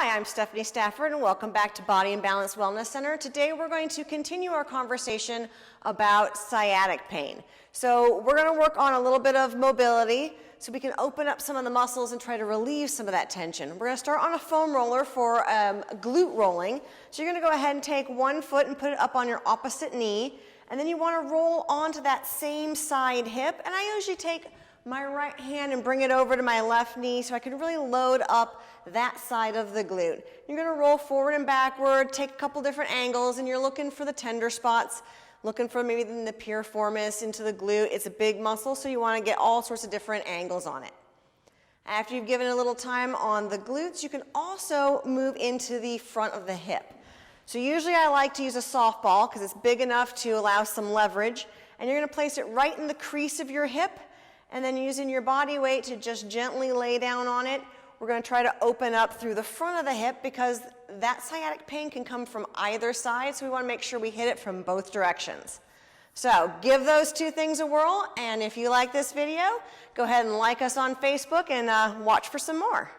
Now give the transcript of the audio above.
Hi, I'm Stephanie Stafford and welcome back to Body and Balance Wellness Center. Today we're going to continue our conversation about sciatic pain. So we're going to work on a little bit of mobility so we can open up some of the muscles and try to relieve some of that tension. We're going to start on a foam roller for glute rolling. So you're going to go ahead and take one foot and put it up on your opposite knee, and then you want to roll onto that same side hip. And I usually take my right hand and bring it over to my left knee so I can really load up that side of the glute. You're going to roll forward and backward, take a couple different angles, and you're looking for the tender spots, looking for maybe the piriformis into the glute. It's a big muscle, so you want to get all sorts of different angles on it. After you've given it a little time on the glutes, you can also move into the front of the hip. So usually I like to use a softball because it's big enough to allow some leverage, and you're going to place it right in the crease of your hip, and then using your body weight to just gently lay down on it. We're going to try to open up through the front of the hip because that sciatic pain can come from either side, so we want to make sure we hit it from both directions. So give those two things a whirl, and if you like this video, go ahead and like us on Facebook and watch for some more.